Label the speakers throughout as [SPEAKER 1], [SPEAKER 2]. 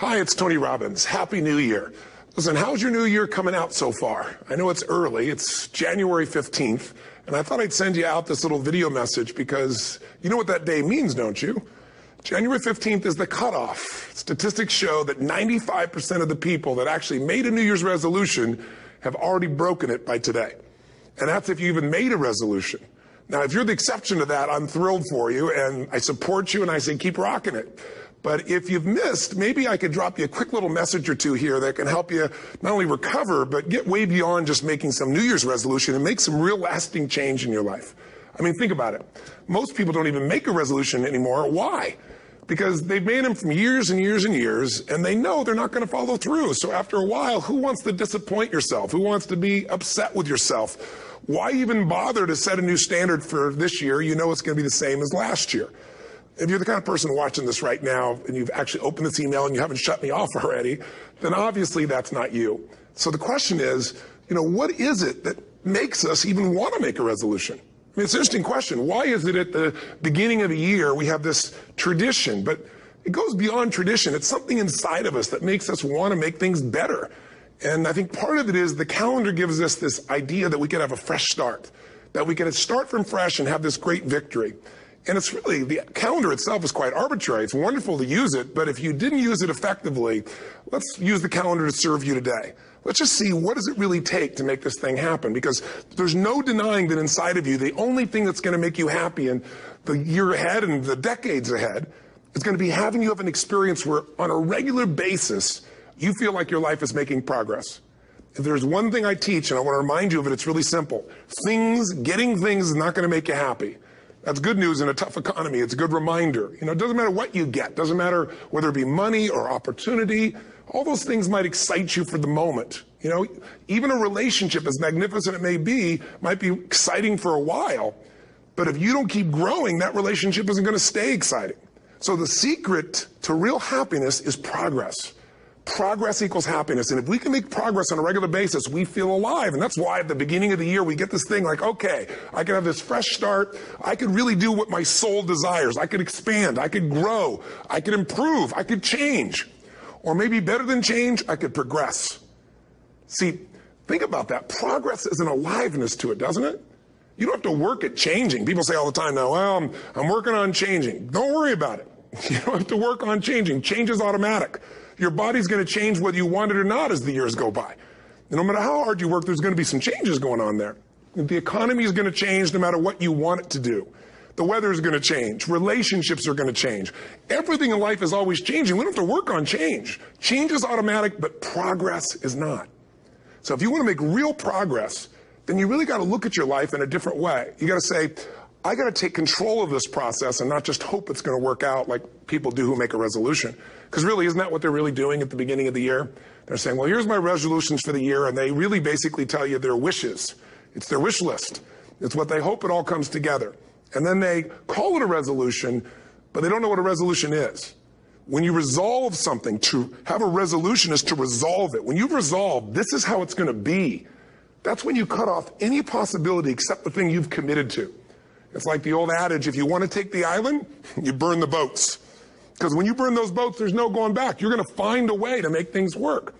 [SPEAKER 1] Hi, it's Tony Robbins. Happy New Year. Listen, how's your new year coming out so far? I know it's early. It's January 15th, and I thought I'd send you out this little video message because you know what that day means, don't you? January 15th is the cutoff. Statistics show that 95% of the people that actually made a New Year's resolution have already broken it by today. And that's if you even made a resolution. Now, if you're the exception to that, I'm thrilled for you, and I support you, and I say keep rocking it. But if you've missed, maybe I could drop you a quick little message or two here that can help you not only recover, but get way beyond just making some New Year's resolution and make some real lasting change in your life. I mean, think about it. Most people don't even make a resolution anymore. Why? Because they've made them from years and years and years, and they know they're not going to follow through. So after a while, who wants to disappoint yourself? Who wants to be upset with yourself? Why even bother to set a new standard for this year? You know it's going to be the same as last year. If you're the kind of person watching this right now and you've actually opened this email and you haven't shut me off already, then obviously that's not you. So the question is, what is it that makes us even want to make a resolution? I mean, it's an interesting question. Why is it at the beginning of a year we have this tradition, but it goes beyond tradition. It's something inside of us that makes us want to make things better. And I think part of it is the calendar gives us this idea that we could have a fresh start, that we can start from fresh and have this great victory. And it's really, the calendar itself is quite arbitrary. It's wonderful to use it, but if you didn't use it effectively, let's use the calendar to serve you today. Let's just see, what does it really take to make this thing happen? Because there's no denying that inside of you, the only thing that's going to make you happy in the year ahead and the decades ahead is going to be having you have an experience where on a regular basis, you feel like your life is making progress. If there's one thing I teach, and I want to remind you of it, it's really simple. Getting things is not going to make you happy. That's good news in a tough economy. It's a good reminder. It doesn't matter what you get. Doesn't matter whether it be money or opportunity. All those things might excite you for the moment. Even a relationship, as magnificent it may be, might be exciting for a while. But if you don't keep growing, that relationship isn't going to stay exciting. So the secret to real happiness is progress. Progress equals happiness. And if we can make progress on a regular basis, we feel alive. And that's why at the beginning of the year, we get this thing like, okay, I can have this fresh start. I could really do what my soul desires. I could expand. I could grow. I could improve. I could change. Or maybe better than change, I could progress. See, think about that. Progress is an aliveness to it, doesn't it? You don't have to work at changing. People say all the time now, well, I'm working on changing. Don't worry about it. You don't have to work on changing. Change is automatic. Your body's going to change whether you want it or not as the years go by. And no matter how hard you work, there's going to be some changes going on there. The economy is going to change no matter what you want it to do. The weather is going to change. Relationships are going to change. Everything in life is always changing. We don't have to work on change. Change is automatic, but progress is not. So if you want to make real progress, then you really got to look at your life in a different way. You got to say, I got to take control of this process and not just hope it's going to work out like people do who make a resolution. Because really, isn't that what they're really doing at the beginning of the year? They're saying, well, here's my resolutions for the year, and they really basically tell you their wishes. It's their wish list. It's what they hope it all comes together. And then they call it a resolution, but they don't know what a resolution is. When you resolve something, to have a resolution is to resolve it. When you've resolved, this is how it's going to be. That's when you cut off any possibility except the thing you've committed to. It's like the old adage, if you want to take the island, you burn the boats. Because when you burn those boats, there's no going back. You're going to find a way to make things work.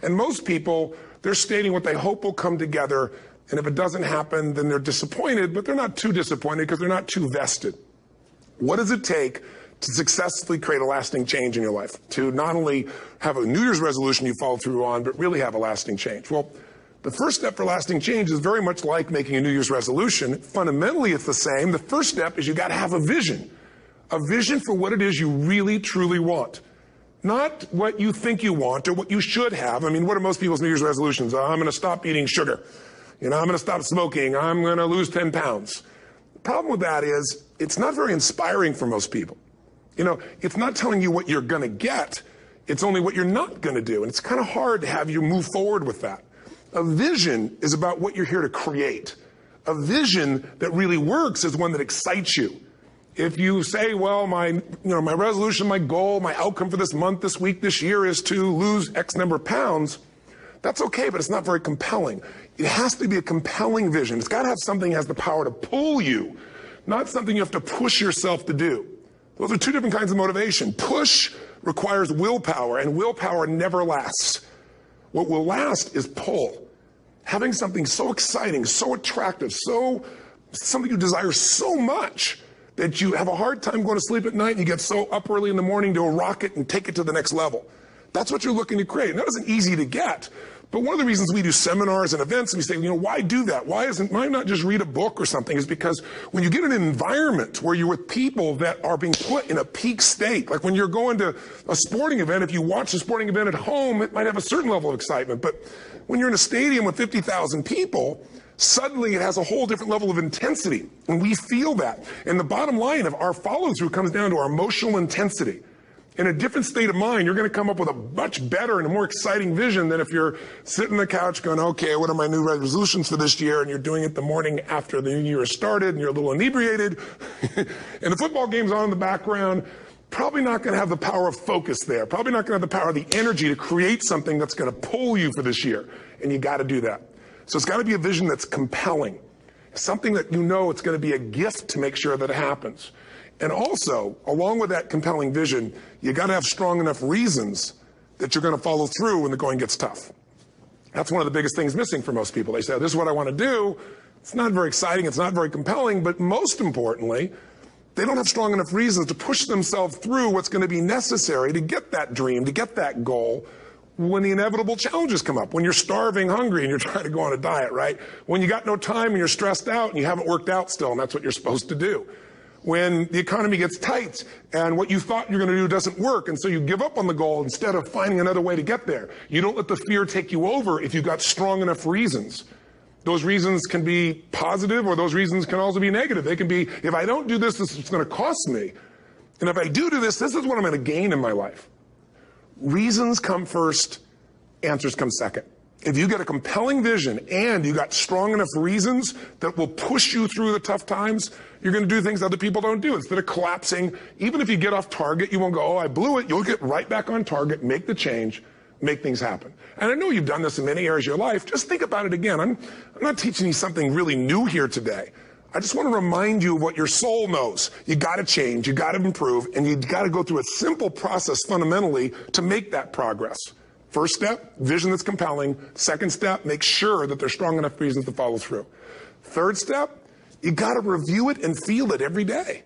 [SPEAKER 1] And most people, they're stating what they hope will come together. And if it doesn't happen, then they're disappointed, but they're not too disappointed because they're not too vested. What does it take to successfully create a lasting change in your life? To not only have a New Year's resolution you follow through on, but really have a lasting change? Well, the first step for lasting change is very much like making a New Year's resolution. Fundamentally, it's the same. The first step is you got to have a vision for what it is you really, truly want. Not what you think you want or what you should have. I mean, what are most people's New Year's resolutions? I'm going to stop eating sugar. I'm going to stop smoking. I'm going to lose 10 pounds. The problem with that is it's not very inspiring for most people. It's not telling you what you're going to get. It's only what you're not going to do. And it's kind of hard to have you move forward with that. A vision is about what you're here to create. A vision that really works is one that excites you. If you say, well, my resolution, my goal, my outcome for this month, this week, this year is to lose X number of pounds, that's okay, but it's not very compelling. It has to be a compelling vision. It's got to have something that has the power to pull you, not something you have to push yourself to do. Those are two different kinds of motivation. Push requires willpower, and willpower never lasts. What will last is pull. Having something so exciting, so attractive, something you desire so much that you have a hard time going to sleep at night and you get so up early in the morning to rock it and take it to the next level. That's what you're looking to create. And that isn't easy to get. But one of the reasons we do seminars and events and we say, why do that? Why not just read a book or something? Is because when you get in an environment where you're with people that are being put in a peak state, like when you're going to a sporting event, if you watch a sporting event at home, it might have a certain level of excitement. But when you're in a stadium with 50,000 people, suddenly it has a whole different level of intensity. And we feel that. And the bottom line of our follow-through comes down to our emotional intensity. In a different state of mind, you're going to come up with a much better and a more exciting vision than if you're sitting on the couch going, okay, what are my new resolutions for this year? And you're doing it the morning after the new year has started and you're a little inebriated. And the football game's on in the background. Probably not going to have the power of focus there. Probably not going to have the power of the energy to create something that's going to pull you for this year. And you got to do that. So it's got to be a vision that's compelling. Something that it's going to be a gift to make sure that it happens. And also, along with that compelling vision, you got to have strong enough reasons that you're going to follow through when the going gets tough. That's one of the biggest things missing for most people. They say, this is what I want to do. It's not very exciting. It's not very compelling. But most importantly, they don't have strong enough reasons to push themselves through what's going to be necessary to get that dream, to get that goal when the inevitable challenges come up. When you're starving, hungry, and you're trying to go on a diet, right? When you got no time and you're stressed out and you haven't worked out still, and that's what you're supposed to do. When the economy gets tight and what you thought you're going to do doesn't work, and so you give up on the goal instead of finding another way to get there. You don't let the fear take you over if you've got strong enough reasons. Those reasons can be positive, or those reasons can also be negative. They can be, if I don't do this, this is going to cost me. And if I do this, this is what I'm going to gain in my life. Reasons come first, answers come second. If you get a compelling vision and you got strong enough reasons that will push you through the tough times, you're going to do things other people don't do. Instead of collapsing, even if you get off target, you won't go, oh, I blew it. You'll get right back on target, make the change, make things happen. And I know you've done this in many areas of your life. Just think about it again. I'm not teaching you something really new here today. I just want to remind you of what your soul knows. You got to change, you got to improve, and you got to go through a simple process fundamentally to make that progress. First step, vision that's compelling. Second step, make sure that there's strong enough reasons to follow through. Third step, you got to review it and feel it every day.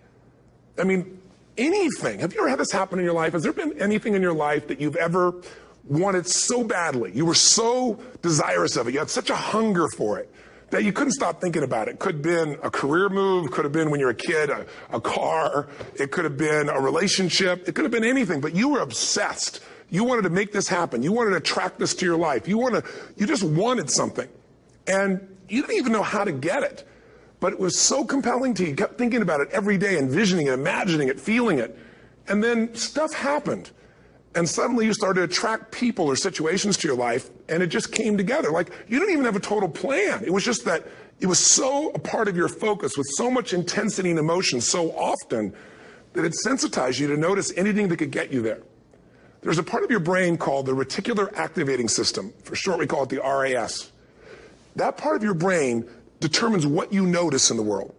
[SPEAKER 1] I mean, anything. Have you ever had this happen in your life? Has there been anything in your life that you've ever wanted so badly? You were so desirous of it. You had such a hunger for it that you couldn't stop thinking about it. Could have been a career move, could have been when you were a kid, a car, it could have been a relationship, it could have been anything, but you were obsessed. You wanted to make this happen. You wanted to attract this to your life. You just wanted something. And you didn't even know how to get it. But it was so compelling to you. You kept thinking about it every day, envisioning it, imagining it, feeling it. And then stuff happened. And suddenly you started to attract people or situations to your life, and it just came together. Like, you didn't even have a total plan. It was just that it was so a part of your focus with so much intensity and emotion so often that it sensitized you to notice anything that could get you there. There's a part of your brain called the reticular activating system. For short, we call it the RAS. That part of your brain determines what you notice in the world.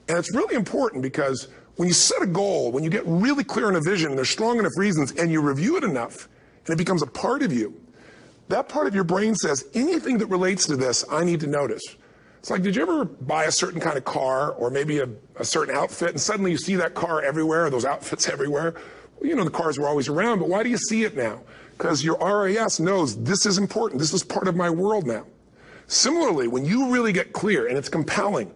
[SPEAKER 1] And it's really important because when you set a goal, when you get really clear on a vision, and there's strong enough reasons, and you review it enough, and it becomes a part of you, that part of your brain says, anything that relates to this, I need to notice. It's like, did you ever buy a certain kind of car or maybe a certain outfit, and suddenly you see that car everywhere, or those outfits everywhere? Well, the cars were always around, but why do you see it now? Because your RAS knows this is important. This is part of my world now. Similarly, when you really get clear and it's compelling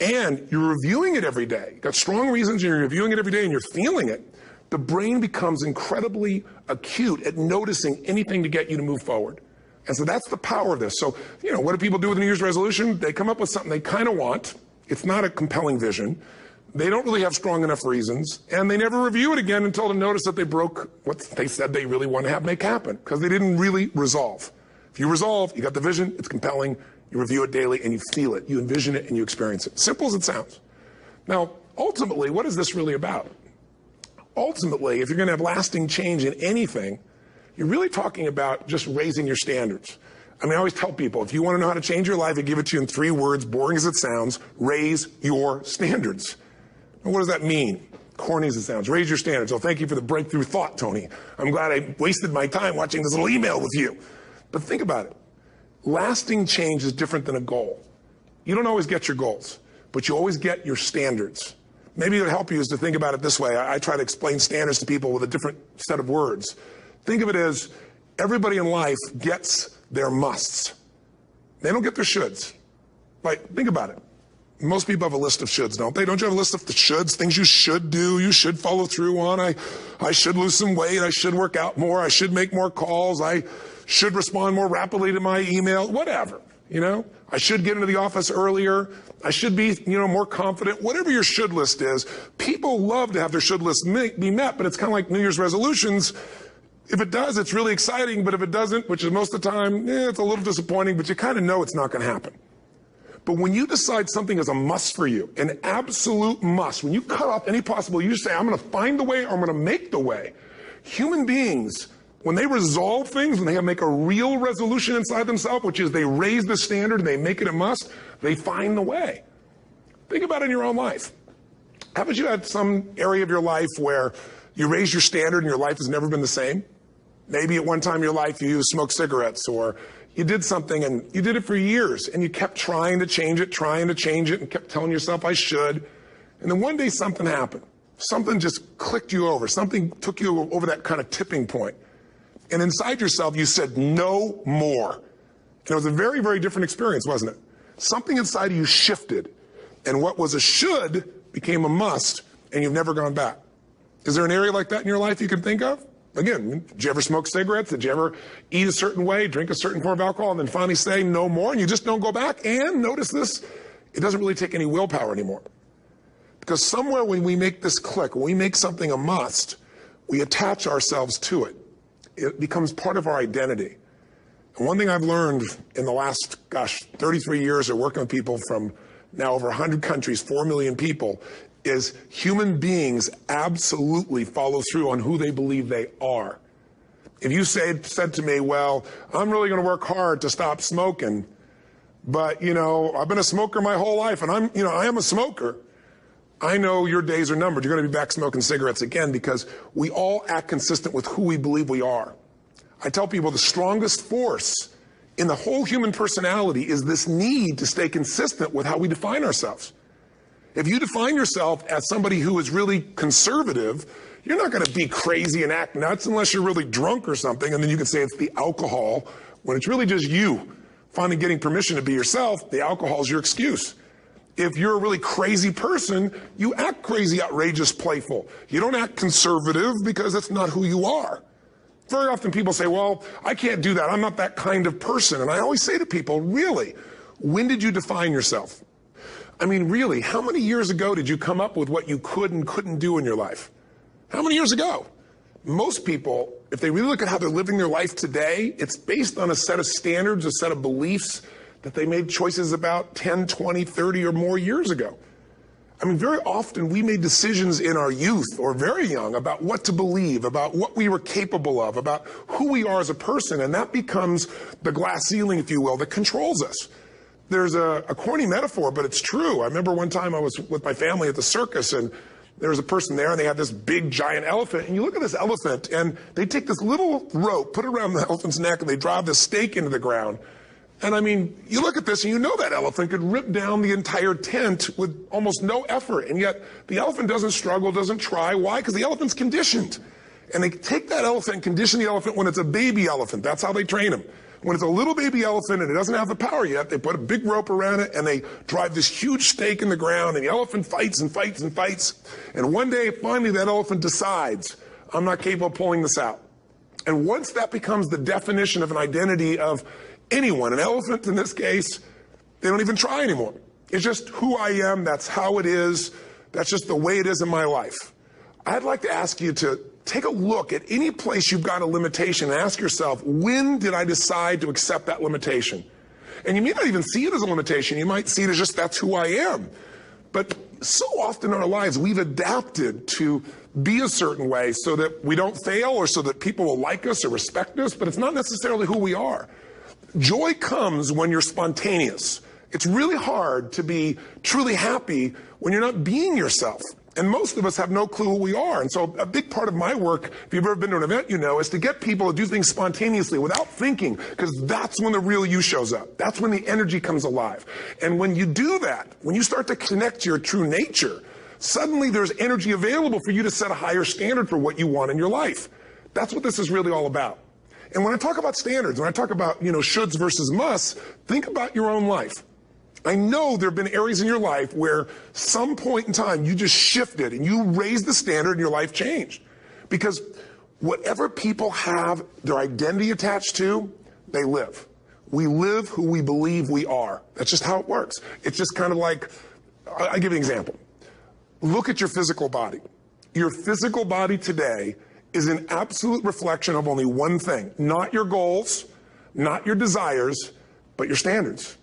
[SPEAKER 1] and you're reviewing it every day, you've got strong reasons and you're reviewing it every day and you're feeling it, the brain becomes incredibly acute at noticing anything to get you to move forward. And so that's the power of this. So, what do people do with a New Year's resolution? They come up with something they kind of want. It's not a compelling vision. They don't really have strong enough reasons, and they never review it again until they notice that they broke what they said they really want to make happen, because they didn't really resolve. If you resolve, you got the vision, it's compelling, you review it daily, and you feel it, you envision it, and you experience it. Simple as it sounds. Now, ultimately, what is this really about? Ultimately, if you're going to have lasting change in anything, you're really talking about just raising your standards. I always tell people, if you want to know how to change your life, I give it to you in 3 words, boring as it sounds: raise your standards. And what does that mean? corny as it sounds. Raise your standards. Oh, thank you for the breakthrough thought, Tony. I'm glad I wasted my time watching this little email with you. But think about it. Lasting change is different than a goal. You don't always get your goals, but you always get your standards. Maybe it would help you is to think about it this way. I try to explain standards to people with a different set of words. Think of it as everybody in life gets their musts. They don't get their shoulds. Like, think about it. Most people have a list of shoulds, don't they? Don't you have a list of the shoulds, things you should do, you should follow through on? I should lose some weight, I should work out more, I should make more calls, I should respond more rapidly to my email, whatever, you know? I should get into the office earlier, I should be, more confident. Whatever your should list is, people love to have their should list be met, but it's kind of like New Year's resolutions. If it does, it's really exciting, but if it doesn't, which is most of the time, it's a little disappointing, but you kind of know it's not going to happen. But when you decide something is a must for you, an absolute must, when you cut off any possible, you say, I'm going to find the way or I'm going to make the way. Human beings, when they resolve things, when they make a real resolution inside themselves, which is they raise the standard and they make it a must, they find the way. Think about it in your own life. Haven't you had some area of your life where you raise your standard and your life has never been the same? Maybe at one time in your life you smoked cigarettes, or you did something and you did it for years and you kept trying to change it and kept telling yourself I should. And then one day something happened. Something just clicked you over. Something took you over that kind of tipping point. And inside yourself you said no more. And it was a very, very different experience, wasn't it? Something inside of you shifted. And what was a should became a must, and you've never gone back. Is there an area like that in your life you can think of? Again, did you ever smoke cigarettes? Did you ever eat a certain way, drink a certain form of alcohol, and then finally say no more, and you just don't go back? And notice this, it doesn't really take any willpower anymore. Because somewhere when we make this click, when we make something a must, we attach ourselves to it. It becomes part of our identity. And one thing I've learned in the last, 33 years of working with people from now over 100 countries, 4 million people, is human beings absolutely follow through on who they believe they are. If you said to me, well, I'm really going to work hard to stop smoking, but, I've been a smoker my whole life, and I am a smoker. I know your days are numbered. You're going to be back smoking cigarettes again, because we all act consistent with who we believe we are. I tell people the strongest force in the whole human personality is this need to stay consistent with how we define ourselves. If you define yourself as somebody who is really conservative, you're not going to be crazy and act nuts unless you're really drunk or something, and then you can say it's the alcohol. When it's really just you finally getting permission to be yourself, the alcohol is your excuse. If you're a really crazy person, you act crazy, outrageous, playful. You don't act conservative because that's not who you are. Very often people say, well, I can't do that. I'm not that kind of person. And I always say to people, really, when did you define yourself? I mean, really, how many years ago did you come up with what you could and couldn't do in your life? How many years ago? Most people, if they really look at how they're living their life today, it's based on a set of standards, a set of beliefs that they made choices about 10, 20, 30 or more years ago. I mean, very often we made decisions in our youth or very young about what to believe, about what we were capable of, about who we are as a person, and that becomes the glass ceiling, if you will, that controls us. There's a corny metaphor, but it's true. I remember one time I was with my family at the circus, and there was a person there, and they had this big, giant elephant. And you look at this elephant, and they take this little rope, put it around the elephant's neck, and they drive this stake into the ground. And I mean, you look at this, and you know that elephant could rip down the entire tent with almost no effort. And yet, the elephant doesn't struggle, doesn't try. Why? Because the elephant's conditioned. And they take that elephant and condition the elephant when it's a baby elephant. That's how they train them. When it's a little baby elephant and it doesn't have the power yet, they put a big rope around it and they drive this huge stake in the ground, and the elephant fights and fights and fights. And one day, finally, that elephant decides, I'm not capable of pulling this out. And once that becomes the definition of an identity of anyone, an elephant in this case, they don't even try anymore. It's just who I am, that's how it is, that's just the way it is in my life. I'd like to ask you to take a look at any place you've got a limitation and ask yourself, when did I decide to accept that limitation? And you may not even see it as a limitation. You might see it as just that's who I am. But so often in our lives, we've adapted to be a certain way so that we don't fail or so that people will like us or respect us, but it's not necessarily who we are. Joy comes when you're spontaneous. It's really hard to be truly happy when you're not being yourself. And most of us have no clue who we are. And so a big part of my work, if you've ever been to an event, you know, is to get people to do things spontaneously without thinking, because that's when the real you shows up. That's when the energy comes alive. And when you do that, when you start to connect to your true nature, suddenly there's energy available for you to set a higher standard for what you want in your life. That's what this is really all about. And when I talk about standards, when I talk about, shoulds versus musts, think about your own life. I know there have been areas in your life where some point in time you just shifted and you raised the standard and your life changed. Because whatever people have their identity attached to, they live. We live who we believe we are. That's just how it works. It's just kind of like, I'll give you an example. Look at your physical body. Your physical body today is an absolute reflection of only one thing. Not your goals, not your desires, but your standards.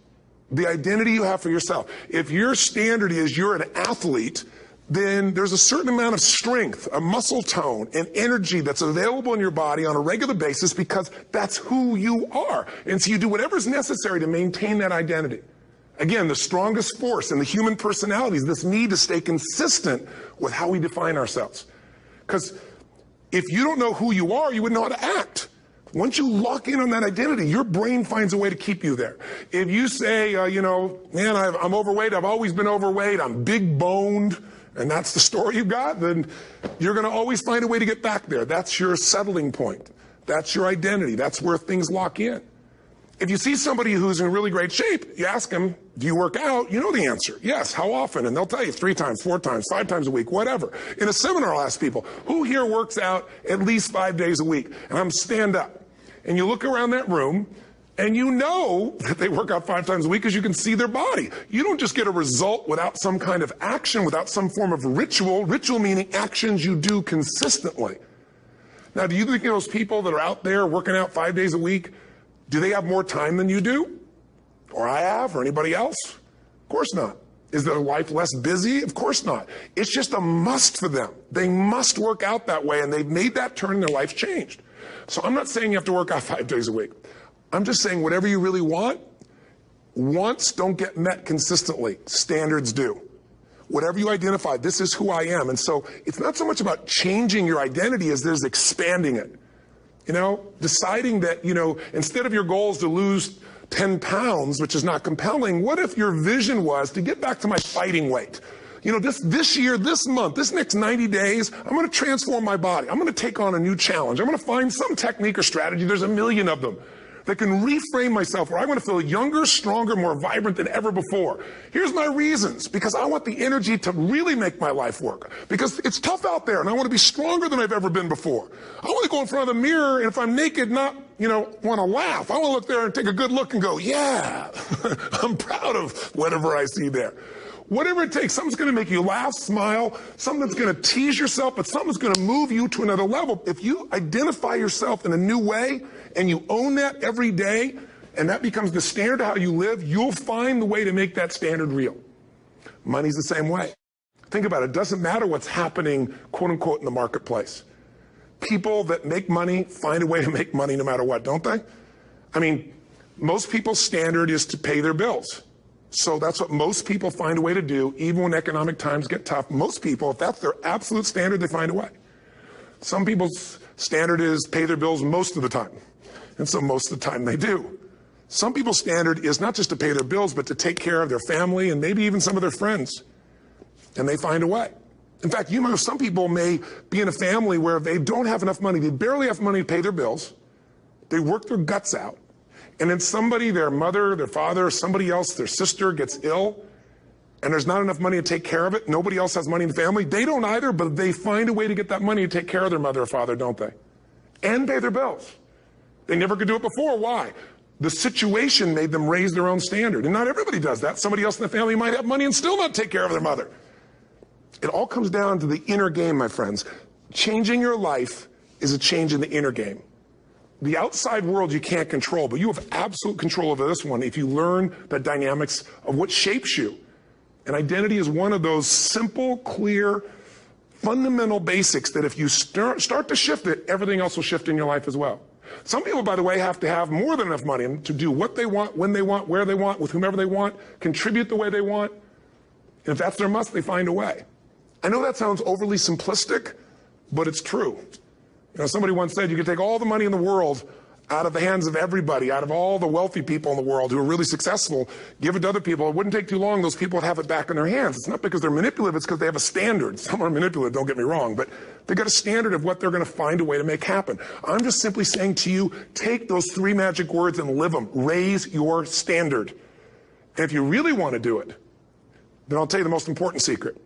[SPEAKER 1] The identity you have for yourself. If your standard is you're an athlete, then there's a certain amount of strength, a muscle tone, and energy that's available in your body on a regular basis because that's who you are. And so you do whatever's necessary to maintain that identity. Again, the strongest force in the human personality is this need to stay consistent with how we define ourselves. Because if you don't know who you are, you wouldn't know how to act. Once you lock in on that identity, your brain finds a way to keep you there. If you say, man, I'm overweight, I've always been overweight, I'm big boned, and that's the story you've got, then you're going to always find a way to get back there. That's your settling point. That's your identity. That's where things lock in. If you see somebody who's in really great shape, you ask them, do you work out? You know the answer. Yes. How often? And they'll tell you 3 times, 4 times, 5 times a week, whatever. In a seminar, I'll ask people, who here works out at least 5 days a week? And I'm stand up. And you look around that room, and you know that they work out 5 times a week because you can see their body. You don't just get a result without some kind of action, without some form of ritual. Ritual meaning actions you do consistently. Now, do you think those people that are out there working out 5 days a week, do they have more time than you do? Or I have, or anybody else? Of course not. Is their life less busy? Of course not. It's just a must for them. They must work out that way, and they've made that turn and their life's changed. So I'm not saying you have to work out 5 days a week. I'm just saying whatever you really want, wants don't get met consistently. Standards do. Whatever you identify, this is who I am. And so it's not so much about changing your identity as there's expanding it. Deciding that, instead of your goal is to lose 10 pounds, which is not compelling, what if your vision was to get back to my fighting weight? This year, this month, this next 90 days, I'm going to transform my body. I'm going to take on a new challenge. I'm going to find some technique or strategy. There's a million of them that can reframe myself where I want to feel younger, stronger, more vibrant than ever before. Here's my reasons. Because I want the energy to really make my life work. Because it's tough out there, and I want to be stronger than I've ever been before. I want to go in front of the mirror, and if I'm naked, not, want to laugh. I want to look there and take a good look and go, yeah, I'm proud of whatever I see there. Whatever it takes, something's going to make you laugh, smile, something that's going to tease yourself, but something's going to move you to another level. If you identify yourself in a new way and you own that every day, and that becomes the standard of how you live, you'll find the way to make that standard real. Money's the same way. Think about it. It doesn't matter what's happening, quote unquote, in the marketplace. People that make money find a way to make money no matter what, don't they? I mean, most people's standard is to pay their bills. So that's what most people find a way to do, even when economic times get tough. Most people, if that's their absolute standard, they find a way. Some people's standard is pay their bills most of the time. And so most of the time they do. Some people's standard is not just to pay their bills, but to take care of their family and maybe even some of their friends. And they find a way. In fact, some people may be in a family where they don't have enough money. They barely have money to pay their bills. They work their guts out. And then somebody, their mother, their father, somebody else, their sister gets ill, and there's not enough money to take care of it. Nobody else has money in the family. They don't either, but they find a way to get that money to take care of their mother or father, don't they? And pay their bills. They never could do it before. Why? The situation made them raise their own standard. And not everybody does that. Somebody else in the family might have money and still not take care of their mother. It all comes down to the inner game, my friends. Changing your life is a change in the inner game. The outside world you can't control, but you have absolute control over this one if you learn the dynamics of what shapes you. And identity is one of those simple, clear, fundamental basics that if you start to shift it, everything else will shift in your life as well. Some people, by the way, have to have more than enough money to do what they want, when they want, where they want, with whomever they want, contribute the way they want. And if that's their must, they find a way. I know that sounds overly simplistic, but it's true. You know, somebody once said you could take all the money in the world out of the hands of everybody, out of all the wealthy people in the world who are really successful, give it to other people. It wouldn't take too long. Those people would have it back in their hands. It's not because they're manipulative. It's because they have a standard. Some are manipulative, don't get me wrong, but they've got a standard of what they're going to find a way to make happen. I'm just simply saying to you, take those 3 magic words and live them. Raise your standard. And if you really want to do it, then I'll tell you the most important secret.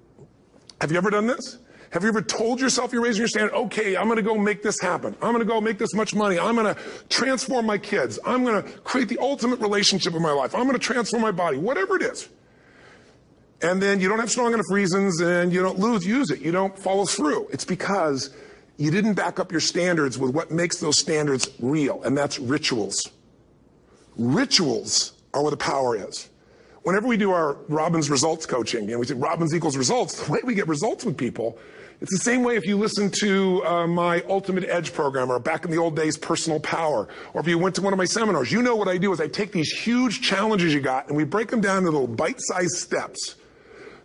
[SPEAKER 1] Have you ever done this? Have you ever told yourself you're raising your standard? Okay, I'm going to go make this happen. I'm going to go make this much money. I'm going to transform my kids. I'm going to create the ultimate relationship in my life. I'm going to transform my body, whatever it is. And then you don't have strong enough reasons and you don't use it. You don't follow through. It's because you didn't back up your standards with what makes those standards real, and that's rituals. Rituals are where the power is. Whenever we do our Robbins results coaching, and we say Robbins equals results, the way we get results with people, it's the same way if you listen to my Ultimate Edge program, or back in the old days, Personal Power, or if you went to one of my seminars. You know what I do is I take these huge challenges you got and we break them down into little bite-sized steps.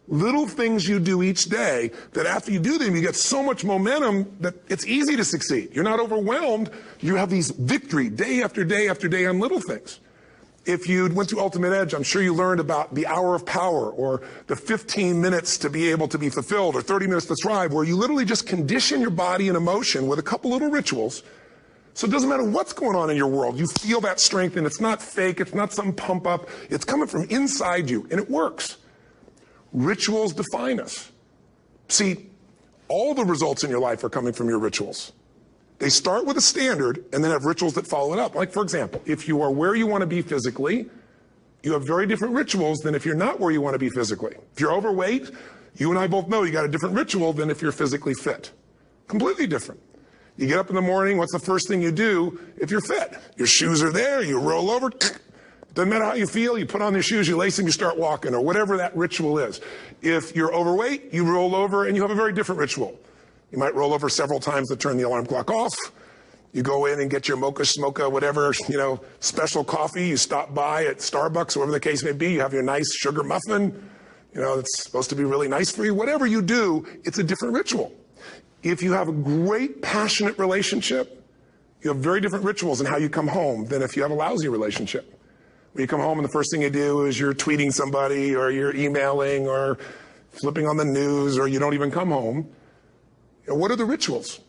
[SPEAKER 1] Little things you do each day that after you do them, you get so much momentum that it's easy to succeed. You're not overwhelmed. You have these victory day after day after day on little things. If you went through Ultimate Edge, I'm sure you learned about the hour of power, or the 15 minutes to be able to be fulfilled, or 30 minutes to thrive, where you literally just condition your body and emotion with a couple little rituals. So it doesn't matter what's going on in your world. You feel that strength, and it's not fake. It's not some pump up. It's coming from inside you, and it works. Rituals define us. See, all the results in your life are coming from your rituals. They start with a standard and then have rituals that follow it up. Like, for example, if you are where you want to be physically, you have very different rituals than if you're not where you want to be physically. If you're overweight, you and I both know you got a different ritual than if you're physically fit. Completely different. You get up in the morning, what's the first thing you do if you're fit? Your shoes are there, you roll over, doesn't matter how you feel, you put on your shoes, you lace them, you start walking, or whatever that ritual is. If you're overweight, you roll over and you have a very different ritual. You might roll over several times to turn the alarm clock off. You go in and get your mocha, smocha, whatever, special coffee. You stop by at Starbucks, whatever the case may be. You have your nice sugar muffin. It's supposed to be really nice for you. Whatever you do, it's a different ritual. If you have a great, passionate relationship, you have very different rituals in how you come home than if you have a lousy relationship. When you come home and the first thing you do is you're tweeting somebody, or you're emailing, or flipping on the news, or you don't even come home. What are the rituals?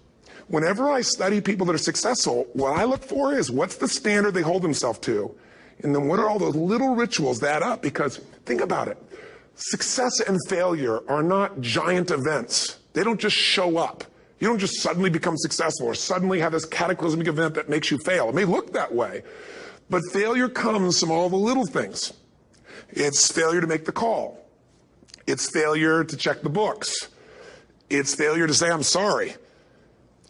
[SPEAKER 1] Whenever I study people that are successful, what I look for is what's the standard they hold themselves to, and then what are all those little rituals that add up? Because think about it. Success and failure are not giant events. They don't just show up. You don't just suddenly become successful or suddenly have this cataclysmic event that makes you fail. It may look that way, but failure comes from all the little things. It's failure to make the call. It's failure to check the books. It's failure to say, I'm sorry.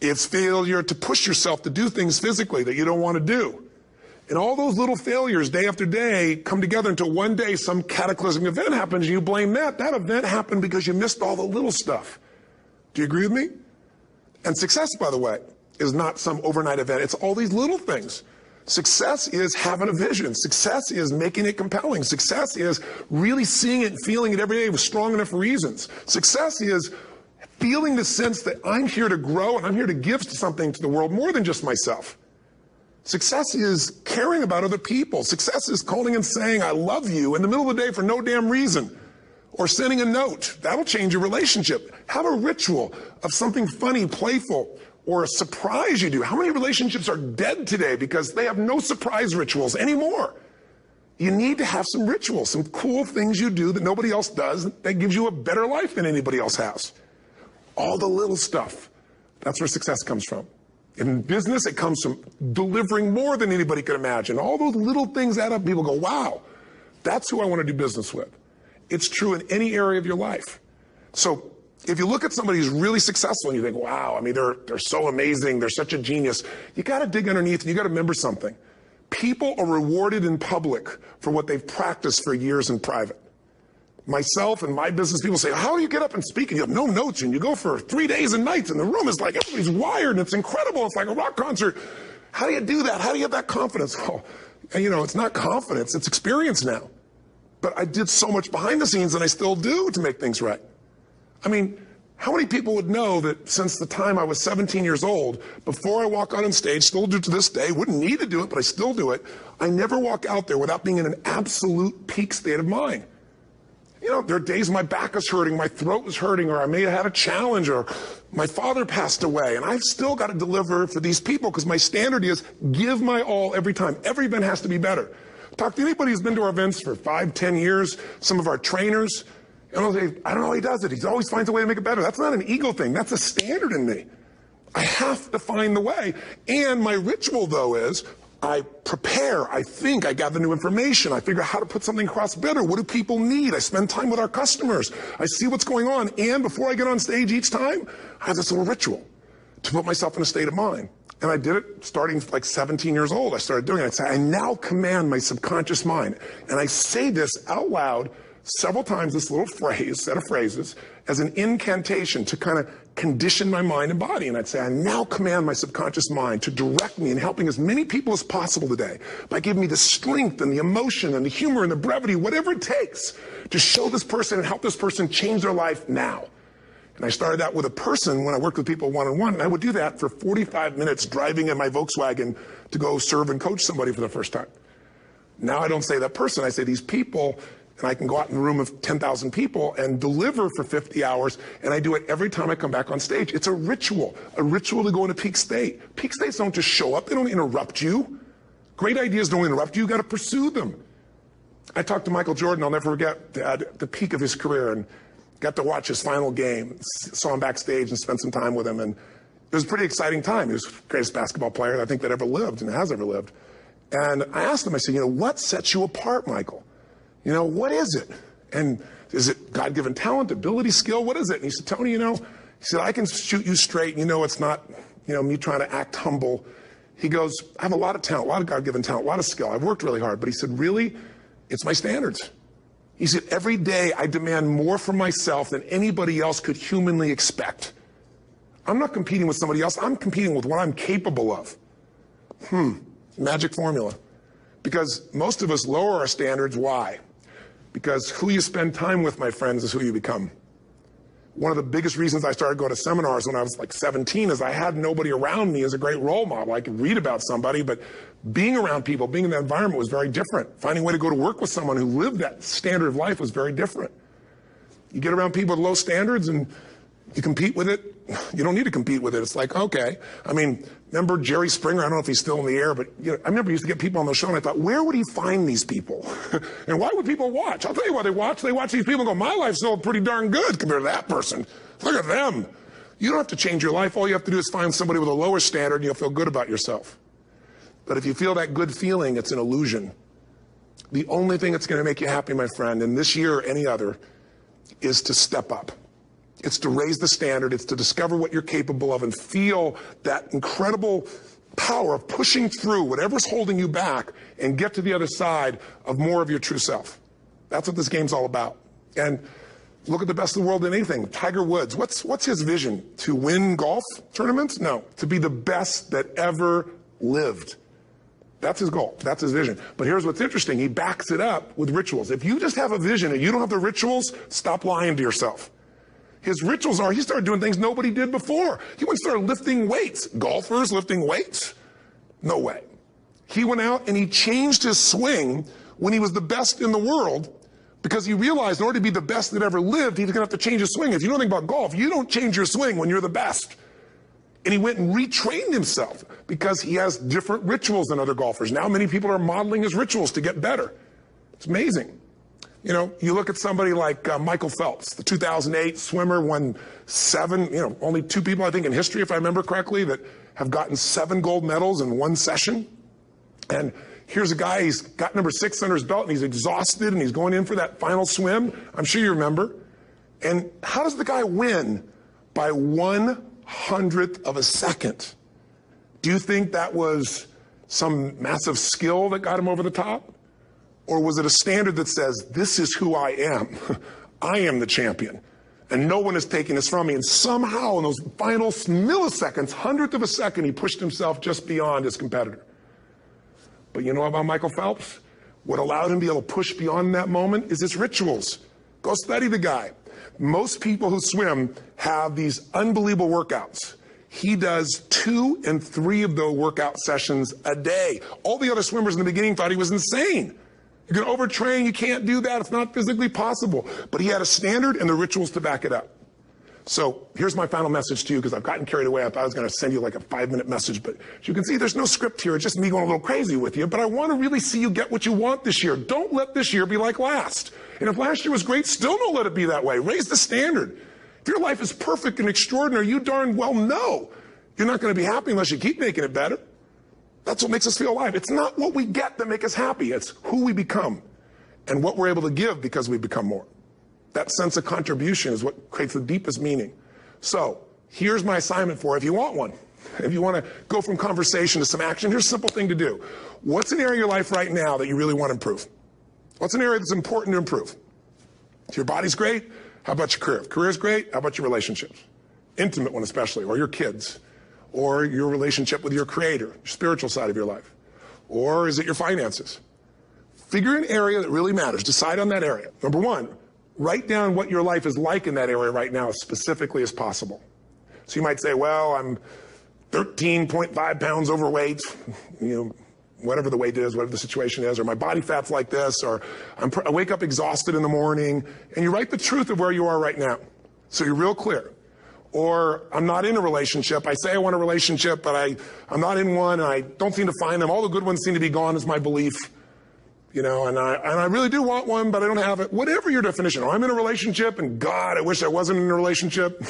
[SPEAKER 1] It's failure to push yourself to do things physically that you don't want to do. And all those little failures day after day come together until one day some cataclysmic event happens and you blame that. That event happened because you missed all the little stuff. Do you agree with me? And success, by the way, is not some overnight event. It's all these little things. Success is having a vision. Success is making it compelling. Success is really seeing it and feeling it every day with strong enough reasons. Success is feeling the sense that I'm here to grow and I'm here to give something to the world more than just myself. Success is caring about other people. Success is calling and saying, I love you in the middle of the day for no damn reason. Or sending a note. That'll change your relationship. Have a ritual of something funny, playful, or a surprise you do. How many relationships are dead today because they have no surprise rituals anymore? You need to have some rituals, some cool things you do that nobody else does that gives you a better life than anybody else has. All the little stuff. That's where success comes from. In business, it comes from delivering more than anybody could imagine. All those little things add up. People go, wow, that's who I want to do business with. It's true in any area of your life. So if you look at somebody who's really successful and you think, wow, they're so amazing, they're such a genius, you got to dig underneath and you got to remember something. People are rewarded in public for what they've practiced for years in private. Myself and my business people say, how do you get up and speak? And you have no notes and you go for 3 days and nights and the room is like, everybody's wired and it's incredible. It's like a rock concert. How do you do that? How do you have that confidence? Oh, it's not confidence, it's experience now. But I did so much behind the scenes and I still do to make things right. How many people would know that since the time I was 17 years old, before I walk out on stage, still do to this day, wouldn't need to do it, but I still do it, I never walk out there without being in an absolute peak state of mind. You know, there are days my back is hurting, my throat was hurting, or I may have had a challenge, or my father passed away, and I've still got to deliver for these people because my standard is give my all every time. Every event has to be better. Talk to anybody who's been to our events for 5, 10 years, some of our trainers, and they'll say, I don't know how he does it. He always finds a way to make it better. That's not an ego thing. That's a standard in me. I have to find the way. And my ritual, though, is I prepare, I think, I gather new information, I figure out how to put something across better. What do people need? I spend time with our customers. I see what's going on. And before I get on stage each time, I have this little ritual to put myself in a state of mind. And I did it starting like 17 years old. I started doing it. I'd say, I now command my subconscious mind. And I say this out loud several times, this little phrase, set of phrases, as an incantation to kind of condition my mind and body. And I'd say, I now command my subconscious mind to direct me in helping as many people as possible today by giving me the strength and the emotion and the humor and the brevity, whatever it takes to show this person and help this person change their life now. And I started out with a person when I worked with people one-on-one, and I would do that for 45 minutes driving in my Volkswagen to go serve and coach somebody for the first time. Now I don't say that person, I say these people, and I can go out in a room of 10,000 people and deliver for 50 hours, and I do it every time I come back on stage. It's a ritual to go into peak state. Peak states don't just show up, they don't interrupt you. Great ideas don't interrupt you, you gotta pursue them. I talked to Michael Jordan, I'll never forget, at the peak of his career, and got to watch his final game, saw him backstage and spent some time with him, and it was a pretty exciting time. He was the greatest basketball player I think that ever lived and has ever lived. And I asked him, I said, you know, what sets you apart, Michael? You know, what is it? And is it God-given talent, ability, skill? What is it? And he said, Tony, you know, he said, I can shoot you straight. And you know, it's not, you know, me trying to act humble. He goes, I have a lot of talent, a lot of God-given talent, a lot of skill. I've worked really hard. But he said, really, it's my standards. He said, every day I demand more from myself than anybody else could humanly expect. I'm not competing with somebody else. I'm competing with what I'm capable of. Magic formula. Because most of us lower our standards. Why? Because who you spend time with, my friends, is who you become. One of the biggest reasons I started going to seminars when I was like 17 is I had nobody around me as a great role model. I could read about somebody, but being around people, being in that environment was very different. Finding a way to go to work with someone who lived that standard of life was very different. You get around people with low standards and you compete with it. You don't need to compete with it. It's like, okay. I mean, remember Jerry Springer? I don't know if he's still in the air, but you know, I remember he used to get people on the show and I thought, where would he find these people? And why would people watch? I'll tell you why they watch. They watch these people and go, my life's still pretty darn good compared to that person. Look at them. You don't have to change your life. All you have to do is find somebody with a lower standard and you'll feel good about yourself. But if you feel that good feeling, it's an illusion. The only thing that's going to make you happy, my friend, in this year or any other, is to step up. It's to raise the standard. It's to discover what you're capable of and feel that incredible power of pushing through whatever's holding you back and get to the other side of more of your true self. That's what this game's all about. And look at the best of the world in anything. Tiger Woods, what's his vision? To win golf tournaments? No, to be the best that ever lived. That's his goal. That's his vision. But here's what's interesting. He backs it up with rituals. If you just have a vision and you don't have the rituals, stop lying to yourself. His rituals are, he started doing things nobody did before. He went and started lifting weights. Golfers lifting weights? No way. He went out and he changed his swing when he was the best in the world because he realized in order to be the best that ever lived, he was going to have to change his swing. If you know anything about golf, you don't change your swing when you're the best. And he went and retrained himself because he has different rituals than other golfers. Now many people are modeling his rituals to get better. It's amazing. You know, you look at somebody like Michael Phelps, the 2008 swimmer, won 7, you know, only 2 people, I think, in history, if I remember correctly, that have gotten 7 gold medals in one session. And here's a guy, he's got number 6 under his belt, and he's exhausted, and he's going in for that final swim. I'm sure you remember. And how does the guy win? By 1/100th of a second. Do you think that was some massive skill that got him over the top? Or was it a standard that says, this is who I am. I am the champion. And no one is taking this from me. And somehow in those final milliseconds, 1/100th of a second, he pushed himself just beyond his competitor. But you know about Michael Phelps? What allowed him to be able to push beyond that moment is his rituals. Go study the guy. Most people who swim have these unbelievable workouts. He does 2 and 3 of those workout sessions a day. All the other swimmers in the beginning thought he was insane. You're going to overtrain, you can't do that, it's not physically possible. But he had a standard and the rituals to back it up. So here's my final message to you, because I've gotten carried away. I thought I was going to send you like a 5-minute message, but as you can see, there's no script here. It's just me going a little crazy with you. But I want to really see you get what you want this year. Don't let this year be like last. And if last year was great, still don't let it be that way. Raise the standard. If your life is perfect and extraordinary, you darn well know you're not going to be happy unless you keep making it better. That's what makes us feel alive. It's not what we get that makes us happy. It's who we become and what we're able to give because we become more. That sense of contribution is what creates the deepest meaning. So here's my assignment for you if you want one. If you want to go from conversation to some action, here's a simple thing to do. What's an area of your life right now that you really want to improve? What's an area that's important to improve? If your body's great, how about your career? If career's great, how about your relationships? Intimate one especially, or your kids, or your relationship with your creator, your spiritual side of your life. Or is it your finances? Figure an area that really matters. Decide on that area. Number one, write down what your life is like in that area right now as specifically as possible. So you might say, well, I'm 13.5 pounds overweight, whatever the weight is, whatever the situation is, or my body fat's like this, or I wake up exhausted in the morning, and you write the truth of where you are right now. So you're real clear. Or I'm not in a relationship. I say I want a relationship, but I'm not in one, and I don't seem to find them. All the good ones seem to be gone is my belief. And I really do want one, but I don't have it. Whatever your definition. Or I'm in a relationship, and God, I wish I wasn't in a relationship.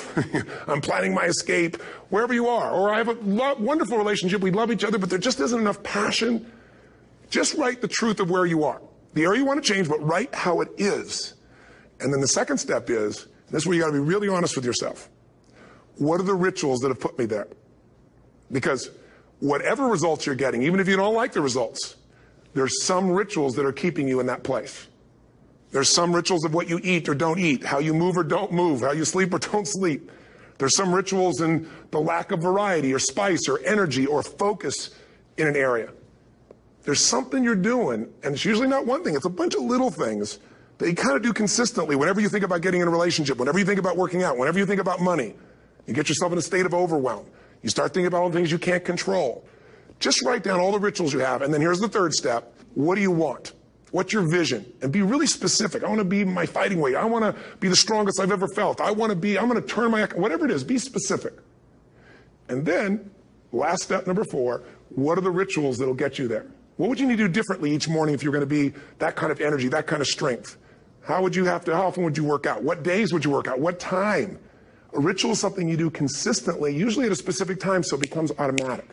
[SPEAKER 1] I'm planning my escape. Wherever you are. Or I have a wonderful relationship. We love each other, but there just isn't enough passion. Just write the truth of where you are. The area you want to change, but write how it is. And then the second step is, this is where you got to be really honest with yourself. What are the rituals that have put me there? Because whatever results you're getting, even if you don't like the results, there's some rituals that are keeping you in that place. There's some rituals of what you eat or don't eat, how you move or don't move, how you sleep or don't sleep. There's some rituals in the lack of variety or spice or energy or focus in an area. There's something you're doing, and it's usually not one thing, it's a bunch of little things that you kind of do consistently whenever you think about getting in a relationship, whenever you think about working out, whenever you think about money. You get yourself in a state of overwhelm. You start thinking about all the things you can't control. Just write down all the rituals you have, and then here's the third step. What do you want? What's your vision? And be really specific. I want to be my fighting weight. I want to be the strongest I've ever felt. I'm going to turn whatever it is, be specific. And then, last step number 4, what are the rituals that'll get you there? What would you need to do differently each morning if you're going to be that kind of energy, that kind of strength? How often would you work out? What days would you work out? What time? A ritual is something you do consistently, usually at a specific time, so it becomes automatic.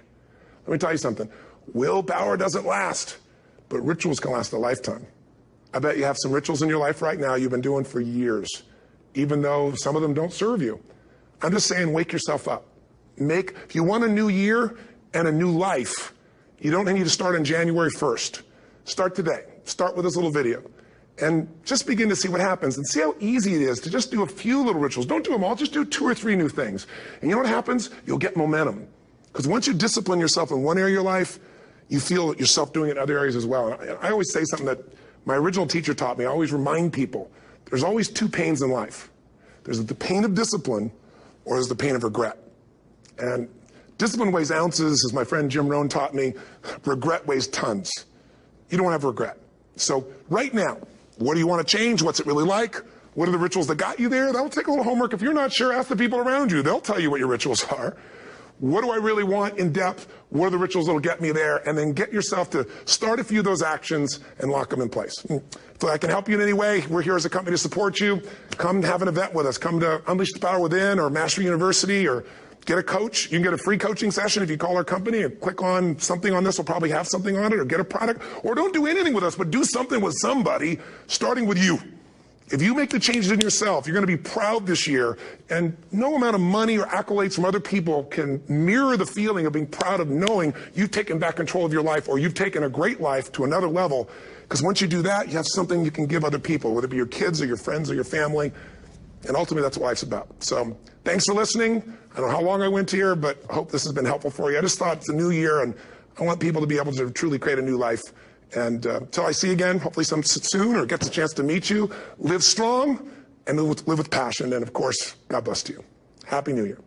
[SPEAKER 1] Let me tell you something. Willpower doesn't last, but rituals can last a lifetime. I bet you have some rituals in your life right now you've been doing for years, even though some of them don't serve you. I'm just saying, wake yourself up. If you want a new year and a new life, you don't need to start on January 1st. Start today. Start with this little video. And just begin to see what happens and see how easy it is to just do a few little rituals. Don't do them all, just do 2 or 3 new things. And you know what happens? You'll get momentum. Because once you discipline yourself in one area of your life, you feel yourself doing it in other areas as well. And I always say something that my original teacher taught me. I always remind people, there's always 2 pains in life. There's the pain of discipline, or there's the pain of regret. And discipline weighs ounces, as my friend Jim Rohn taught me. Regret weighs tons. You don't have regret. So right now, what do you want to change? What's it really like? What are the rituals that got you there? That'll take a little homework. If you're not sure, ask the people around you. They'll tell you what your rituals are. What do I really want in depth? What are the rituals that'll get me there? And then get yourself to start a few of those actions and lock them in place. If I can help you in any way, we're here as a company to support you. Come have an event with us. Come to Unleash the Power Within or Master University, or get a coach. You can get a free coaching session if you call our company and click on something on this. We'll probably have something on it, or get a product. Or don't do anything with us, but do something with somebody, starting with you. If you make the changes in yourself, you're going to be proud this year, and no amount of money or accolades from other people can mirror the feeling of being proud of knowing you've taken back control of your life, or you've taken a great life to another level. Because once you do that, you have something you can give other people, whether it be your kids or your friends or your family. And ultimately, that's what life's about. So thanks for listening. I don't know how long I went here, but I hope this has been helpful for you. I just thought it's a new year, and I want people to be able to truly create a new life. And until I see you again, hopefully soon, or gets a chance to meet you, live strong and live with passion. And of course, God bless to you. Happy New Year.